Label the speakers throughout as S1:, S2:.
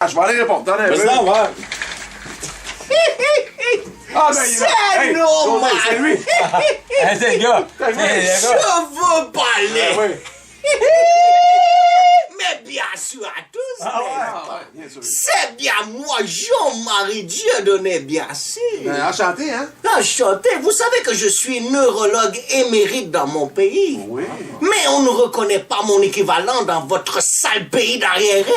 S1: je vais aller répondre. Attendez un peu.
S2: Ça va.
S1: Ah, ben,
S3: C'est normal!
S1: C'est lui!
S2: C'est le gars!
S3: Je veux parler!
S1: Oui.
S3: Mais bien sûr à tous,
S1: Ah,
S3: mais
S1: ouais, bien sûr.
S3: c'est bien moi, Jean-Marie Dieudonné, bien sûr.
S1: Ben, enchanté, hein?
S3: Enchanté, vous savez que je suis neurologue émérite dans mon pays.
S1: Oui.
S3: Mais on ne reconnaît pas mon équivalent dans votre sale pays d'arriéré.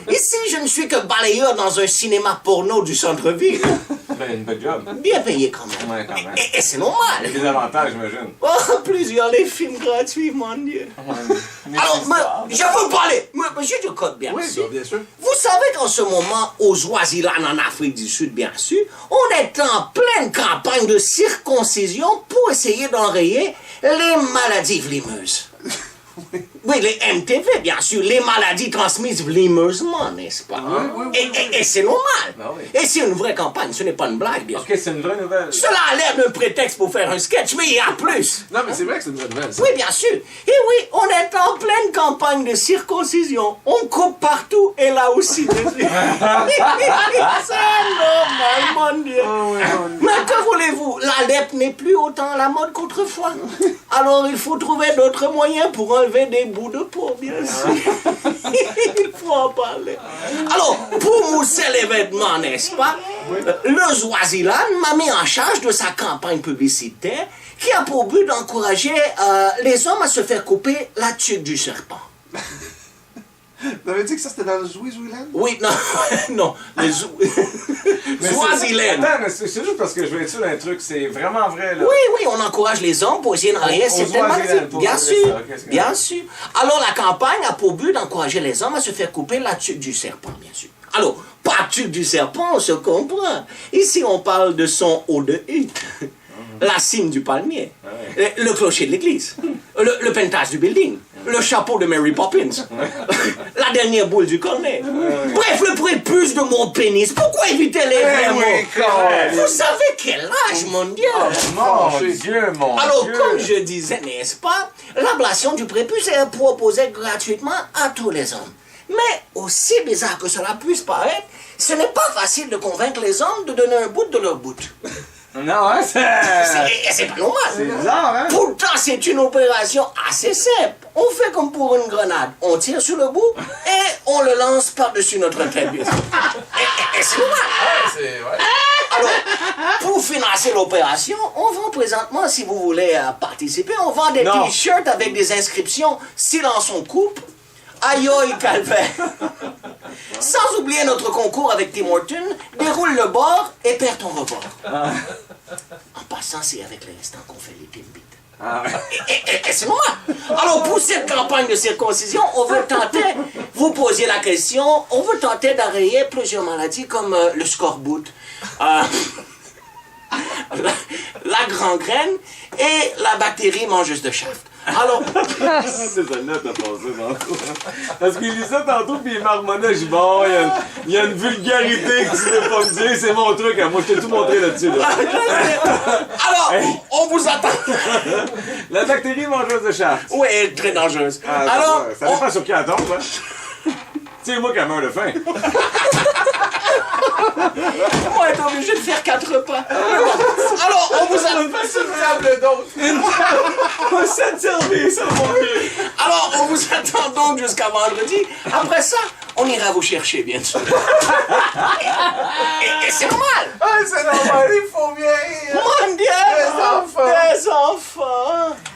S3: Ici, je ne suis que balayeur dans un cinéma porno du centre-ville.
S2: Ben, une bonne job.
S3: Bien payé quand même.
S2: Ouais, quand même.
S3: Et c'est normal.
S2: Des avantages, j'imagine.
S3: Oh, plusieurs les films gratuits, mon Dieu. Alors, je veux parler. Monsieur Ducotte, bien
S1: Oui,
S3: sûr.
S1: bien sûr.
S3: Vous savez qu'en ce moment, au Swaziland, en Afrique du Sud, bien sûr, on est en pleine campagne de circoncision pour essayer d'enrayer les maladies vlimeuses. Oui, les MTV, bien sûr, les maladies transmises vlimeusement, n'est-ce pas?
S1: Oui.
S3: Et c'est normal.
S2: Ah oui.
S3: Et c'est une vraie campagne, ce n'est pas une blague, bien sûr.
S2: Ok, c'est une vraie nouvelle.
S3: Cela a l'air d'un prétexte pour faire un sketch, mais il y a plus.
S1: Non, mais c'est vrai que c'est une bonne nouvelle, ça.
S3: Oui, bien sûr. Et oui, on est en pleine campagne de circoncision. On coupe partout et là aussi. C'est normal, mon Dieu. Mais que voulez-vous? La lèpre n'est plus autant à la mode qu'autrefois. Alors il faut trouver d'autres moyens pour enlever des bouts de peau, bien sûr. Il faut en parler. Alors, pour mousser l'événement, n'est-ce pas? Le Swaziland m'a mis en charge de sa campagne publicitaire qui a pour but d'encourager les hommes à se faire couper la tuque du serpent.
S1: Vous avez dit que ça c'était dans le Swaziland?
S3: Oui, non, non, les Swaziland.
S2: Attends, mais c'est juste parce que je vais être sûr d'un truc, c'est vraiment vrai, là.
S3: Oui, on encourage les hommes pour essayer d'enrayer
S2: Au
S3: certaines
S2: Swaziland,
S3: maladies.
S2: pour
S3: Bien
S2: enlever
S3: sûr,
S2: ça, ok, c'est
S3: bien
S2: correct.
S3: sûr. Alors la campagne a pour but d'encourager les hommes à se faire couper la tuque du serpent, bien sûr. Alors, pas tuque du serpent, on se comprend. Ici, on parle de son haut de hutte, la cime du palmier, le clocher de l'église, le pentage du building, le chapeau de Mary Poppins, la dernière boule du cornet. Bref, le prépuce de mon pénis. Pourquoi éviter les vrais mots? Vous savez quel âge, mon Dieu?
S2: Mon Dieu, mon
S3: Alors,
S2: Dieu.
S3: comme je disais, n'est-ce pas, l'ablation du prépuce est proposée gratuitement à tous les hommes. Mais, aussi bizarre que cela puisse paraître, ce n'est pas facile de convaincre les hommes de donner un bout de leur bout.
S2: Non, hein,
S3: C'est pas normal.
S2: C'est bizarre, hein?
S3: Pourtant, c'est une opération assez simple. On fait comme pour une grenade. On tire sur le bout et on le lance par-dessus notre tête, bien sûr. Et c'est normal. Alors, pour financer l'opération, on vend présentement, si vous voulez participer, on vend des
S2: Non.
S3: t-shirts avec des inscriptions « Silence on coupe »,« Aïe aïe calvaire ». Sans oublier notre concours avec Tim Horton, « Déroule le bord et perds ton rebord ». En passant, c'est avec les restants qu'on fait les Timbits. Et c'est normal. Alors, pour cette campagne de circoncision, on veut tenter, vous posiez la question, on veut tenter d'enrayer plusieurs maladies comme le scorbut, la gangrène et la bactérie mangeuse de chaft. Alors,
S2: C'est sa note à passer tantôt. Parce qu'il lit ça tantôt, puis il marmonnait, je dis bon, il y a une vulgarité que tu ne peux pas me dire, c'est mon truc, hein. Moi je t'ai tout montré là-dessus. Là.
S3: alors, on vous attend.
S2: La bactérie mangeuse de chatte.
S3: Oui, elle est très dangereuse.
S2: Ah,
S3: Alors,
S2: ça dépend sur qui elle tombe, hein. Tu sais, moi qui meurt de faim.
S3: on va être obligé de faire 4 repas. Alors, on vous attend.
S1: Une table d'autres.
S2: Ça te servir, ça, mon vieux.
S3: Alors, on vous attend donc jusqu'à vendredi. Après ça, on ira vous chercher, bien sûr. Et c'est normal.
S1: Ah, c'est normal, il faut